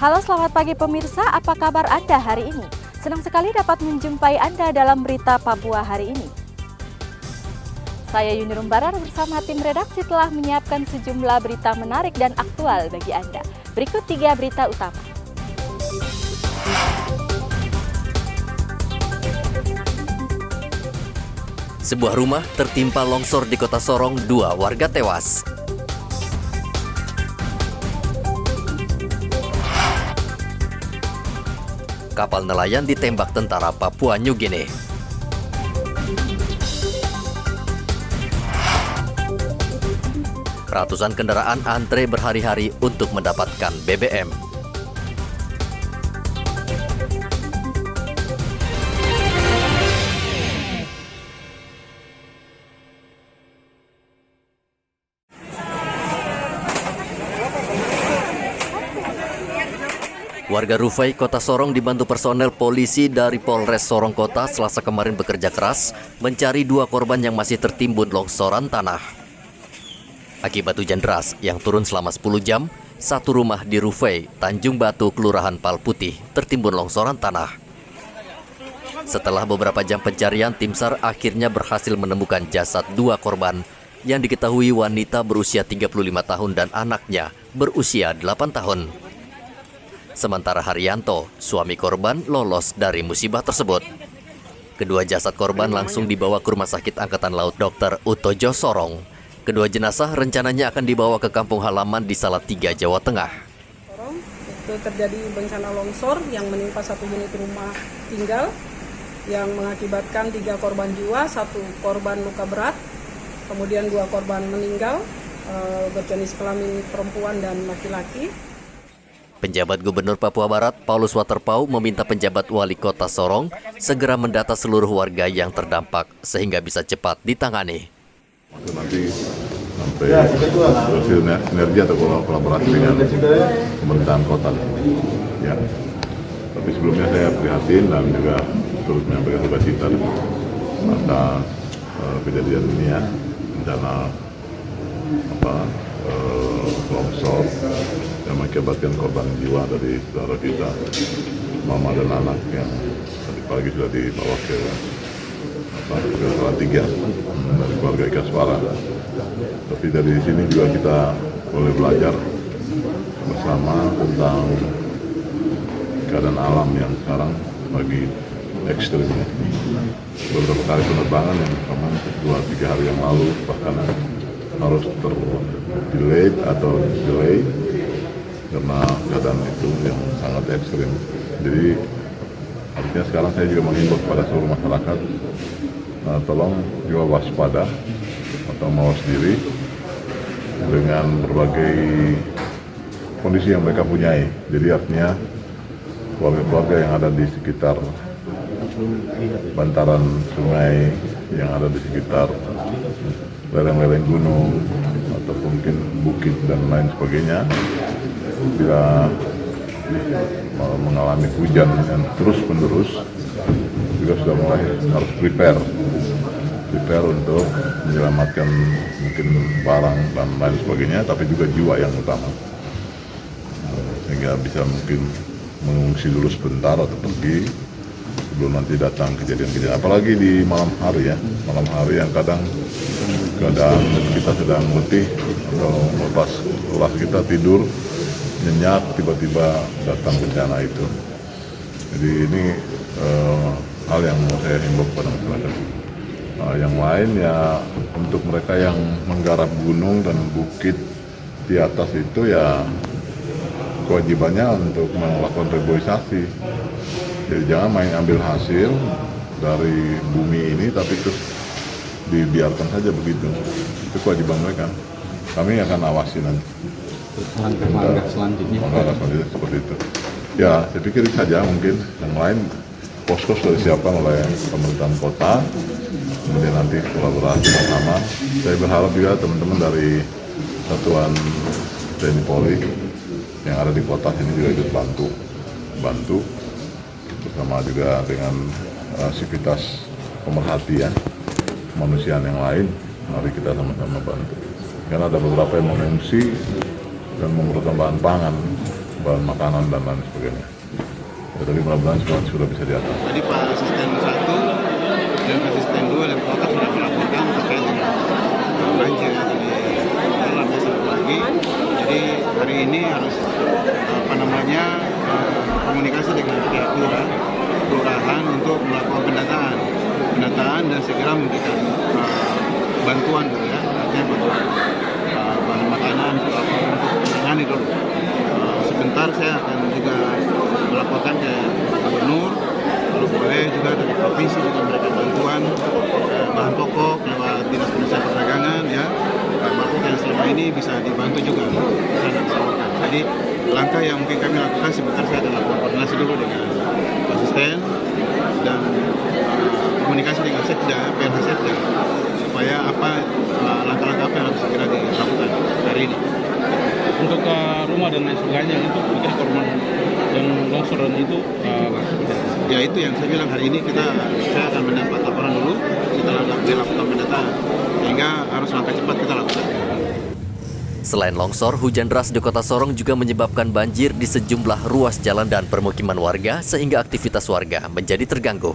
Halo, selamat pagi pemirsa, apa kabar Anda hari ini? Senang sekali dapat menjumpai Anda dalam berita Papua hari ini. Saya Yuni Rumbarar bersama tim redaksi telah menyiapkan sejumlah berita menarik dan aktual bagi Anda. Berikut 3 berita utama. Sebuah rumah tertimpa longsor di Kota Sorong, 2 warga tewas. Kapal nelayan ditembak tentara Papua New Guinea. Ratusan kendaraan antre berhari-hari untuk mendapatkan BBM. Warga Rufai, Kota Sorong dibantu personel polisi dari Polres Sorong Kota Selasa kemarin bekerja keras mencari 2 korban yang masih tertimbun longsoran tanah. Akibat hujan deras yang turun selama 10 jam, satu rumah di Rufai, Tanjung Batu, Kelurahan Palputih tertimbun longsoran tanah. Setelah beberapa jam pencarian, tim SAR akhirnya berhasil menemukan jasad 2 korban yang diketahui wanita berusia 35 tahun dan anaknya berusia 8 tahun. Sementara Haryanto, suami korban, lolos dari musibah tersebut. Kedua jasad korban langsung dibawa ke Rumah Sakit Angkatan Laut Dr. Utojo Sorong. Kedua jenazah rencananya akan dibawa ke kampung halaman di Salatiga, Jawa Tengah. Itu terjadi bencana longsor yang menimpa 1 unit rumah tinggal yang mengakibatkan 3 korban jiwa, 1 korban luka berat, kemudian 2 korban meninggal berjenis kelamin perempuan dan laki-laki. Penjabat Gubernur Papua Barat, Paulus Waterpauw, meminta penjabat wali kota Sorong segera mendata seluruh warga yang terdampak sehingga bisa cepat ditangani. Nanti sampai sinergi atau kolaborasi dengan pemerintahan kota. Ya. Tapi sebelumnya saya prihatin dan juga turut menyampaikan duka cita atas kejadian ini ya, bencana longsor yang mengakibatkan korban jiwa dari saudara kita, mama dan anak yang tadi pagi sudah dibawa ke Salatiga dari keluarga Ikaswara. Tapi dari sini juga kita boleh belajar bersama tentang keadaan alam yang sekarang lagi ekstrim. Beberapa kali penerbangan yang kemarin 2-3 hari yang lalu bahkan harus delay karena keadaan itu yang sangat ekstrim. Jadi artinya sekarang saya juga menghimbau kepada seluruh masyarakat, tolong juga waspada atau mawas diri dengan berbagai kondisi yang mereka punyai. Jadi artinya keluarga-keluarga yang ada di sekitar bantaran sungai, yang ada di sekitar lereng-lereng gunung ataupun mungkin bukit dan lain sebagainya, bila mengalami hujan yang terus-menerus juga sudah mulai harus prepare untuk menyelamatkan mungkin barang dan lain sebagainya, tapi juga jiwa yang utama, sehingga bisa mungkin mengungsi dulu sebentar atau pergi sebelum nanti datang kejadian-kejadian, apalagi di malam hari ya, malam hari yang kadang keadaan kita sedang letih atau melepas lelah, kita tidur nyenyak, tiba-tiba datang bencana itu. Jadi ini hal yang mau saya himbau kepada masyarakat. Yang lain ya, untuk mereka yang menggarap gunung dan bukit di atas itu ya kewajibannya untuk melakukan reboisasi. Jadi jangan main ambil hasil dari bumi ini tapi terus dibiarkan saja begitu. Itu kewajiban mereka. Kami akan awasi nanti. Langkah selanjutnya seperti itu. Ya, saya pikir itu saja mungkin. Yang lain pos-pos sudah disiapkan oleh pemerintahan kota. Kemudian nanti kolaborasi bersama. Saya berharap juga teman-teman dari Satuan TNI Polri yang ada di kota sini juga ikut bantu bersama juga dengan sivitas pemerhatian kemanusiaan yang lain. Mari kita sama-sama bantu. Karena ada beberapa yang mengungsi dan memerlukan bahan pangan bahan makanan dan lain sebagainya. Ya, tapi mudah-mudahan sudah bisa diatas. Tadi Pak Asisten 1 dan Asisten 2 dan Kota sudah melaporkan terkait dengan banjir di lantai satu lagi. Jadi hari ini harus komunikasi dengan pihak kelurahan untuk melakukan pendataan dan segera memberikan bantuan dulu ya, artinya bantuan bahan makanan atau apa untuk menangani dulu. Sebentar saya akan juga melaporkan ke gubernur, kalau boleh juga dari provinsi juga memberikan bantuan bahan pokok lewat dinas perdagangan ya, bahan pokok yang selama ini bisa dibantu juga bisa disalurkan. Jadi langkah yang mungkin kami lakukan sebentar saya akan lakukan koordinasi dulu dengan asisten dan komunikasi dengan Sekda, PLH Sekda supaya langkah-langkah apa yang harus segera dilakukan hari ini. Untuk rumah dan lain sebagainya itu mungkin korban yang longsor dan itu ya itu yang saya bilang hari ini saya akan mendapat laporan dulu setelah dilakukan pendataan sehingga harus langkah cepat kita lakukan. Selain longsor, hujan deras di Kota Sorong juga menyebabkan banjir di sejumlah ruas jalan dan permukiman warga sehingga aktivitas warga menjadi terganggu.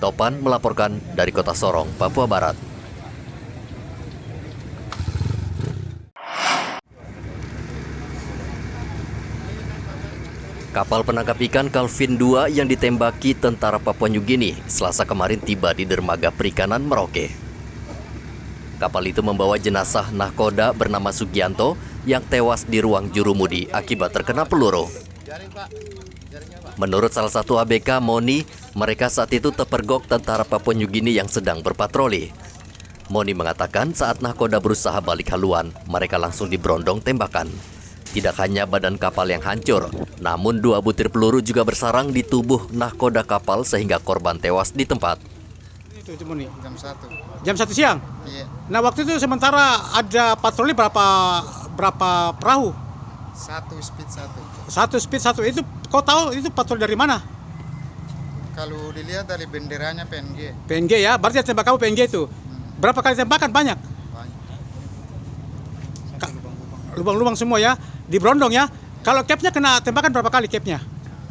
Topan melaporkan dari Kota Sorong, Papua Barat. Kapal penangkap ikan Calvin II yang ditembaki tentara Papua New Guinea Selasa kemarin tiba di dermaga perikanan Merauke. Kapal itu membawa jenazah nahkoda bernama Sugianto yang tewas di ruang jurumudi akibat terkena peluru. Menurut salah satu ABK, Moni, mereka saat itu terpergok tentara Papua New Guinea yang sedang berpatroli. Moni mengatakan saat nahkoda berusaha balik haluan, mereka langsung diberondong tembakan. Tidak hanya badan kapal yang hancur, namun 2 butir peluru juga bersarang di tubuh nahkoda kapal sehingga korban tewas di tempat. Itu cuma nih. Jam 1. Jam 1 siang? Iya. Nah waktu itu sementara ada patroli berapa perahu? 1 speed 1. 1 speed 1. Itu kau tahu itu patroli dari mana? Kalau dilihat dari benderanya PNG. PNG ya, berarti yang tembak kamu PNG itu. Berapa kali tembakan? Banyak? Lubang-lubang semua ya, di berondong ya. Kalau capnya kena tembakan berapa kali capnya?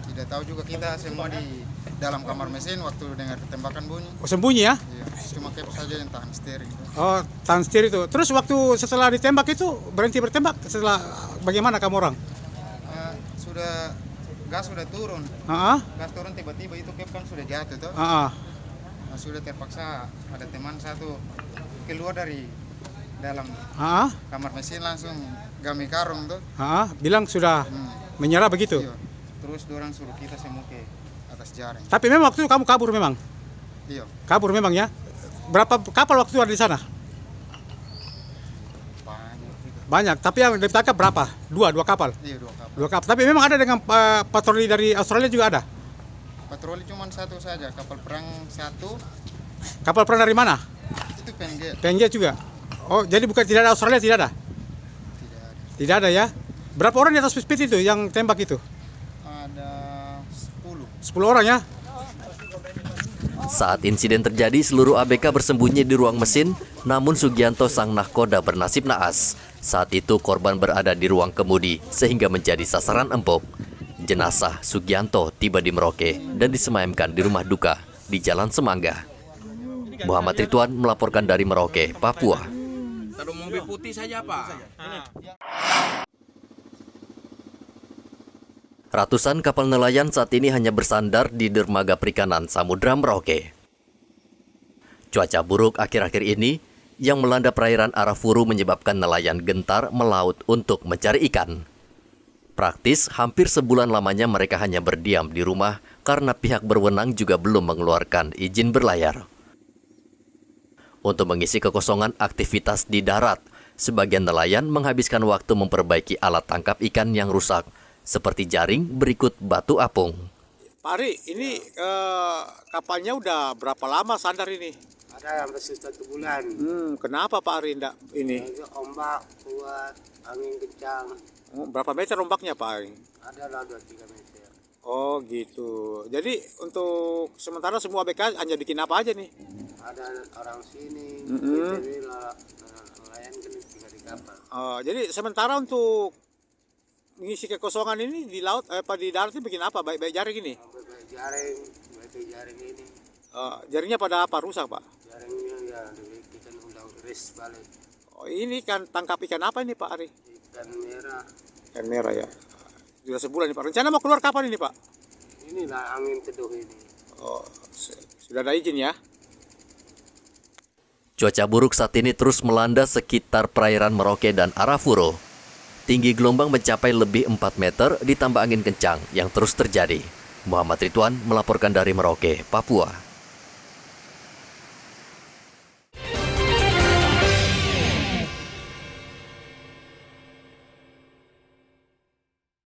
Tidak tahu juga, kita semua di dalam kamar mesin waktu dengar tembakan bunyi. Oh, sembunyi ya? Iya, cuma cap saja yang tahan steering. Oh, tahan setir itu. Terus waktu setelah ditembak itu berhenti bertembak setelah bagaimana kamu orang? Gas sudah turun. Gas turun tiba-tiba itu cap kan sudah jatuh tuh. Nah, sudah terpaksa ada teman satu keluar dari dalam kamar mesin langsung gami karung tuh. Bilang sudah menyerah begitu. Iya. Terus dorang suruh kita semua ke atas jaring. Tapi memang waktu itu kamu kabur memang? Iya. Kabur memang ya? Berapa kapal waktu itu ada di sana? Banyak. Tapi yang ditangkap berapa? Dua kapal? Iya, 2 kapal. 2 kapal. Tapi memang ada dengan patroli dari Australia juga ada? Patroli cuma 1 saja, kapal perang 1. Kapal perang dari mana? Itu PNG. PNG juga? Oh, jadi bukan tidak ada Australia, tidak ada? Tidak ada. Tidak ada ya? Berapa orang di atas speed itu yang tembak itu? Ada 10 orang ya? Saat insiden terjadi, seluruh ABK bersembunyi di ruang mesin, namun Sugianto sang nahkoda bernasib naas. Saat itu korban berada di ruang kemudi, sehingga menjadi sasaran empuk. Jenazah Sugianto tiba di Merauke dan disemayamkan di rumah duka di Jalan Semangga. Muhammad Ridwan melaporkan dari Merauke, Papua. taruh mobil putih saja Pak. Ratusan kapal nelayan saat ini hanya bersandar di dermaga perikanan Samudra Merauke. Cuaca buruk akhir-akhir ini yang melanda perairan Arafuru menyebabkan nelayan gentar melaut untuk mencari ikan. Praktis, hampir sebulan lamanya mereka hanya berdiam di rumah karena pihak berwenang juga belum mengeluarkan izin berlayar. Untuk mengisi kekosongan aktivitas di darat, sebagian nelayan menghabiskan waktu memperbaiki alat tangkap ikan yang rusak, seperti jaring berikut batu apung. Pak Ari, ini kapalnya udah berapa lama sandar ini? Ada hampir 1 bulan. Kenapa Pak Ari enggak ini? Ombak kuat, angin kencang. Berapa meter ombaknya Pak Ari? Ada lah 2-3 meter. Oh gitu. Jadi untuk sementara semua ABK hanya bikin apa aja nih? Ada orang sini, jadi nelayan kan tinggal di kapal. Jadi sementara untuk ngisi kekosongan ini di laut, di darat ini bikin apa? Baik-baik jaring ini? Baik jaring ini. Jaringnya pada apa? Rusak, Pak? Jaringnya ya kita undang res balik. Oh, ini kan tangkap ikan apa ini, Pak Ari? Ikan merah. Ikan merah ya. Sudah sebulan nih, Pak. Rencana mau keluar kapan ini, Pak? Inilah angin teduh ini. Oh, sudah ada izin ya? Cuaca buruk saat ini terus melanda sekitar perairan Merauke dan Arafuro. Tinggi gelombang mencapai lebih 4 meter ditambah angin kencang yang terus terjadi. Muhammad Ridwan melaporkan dari Merauke, Papua.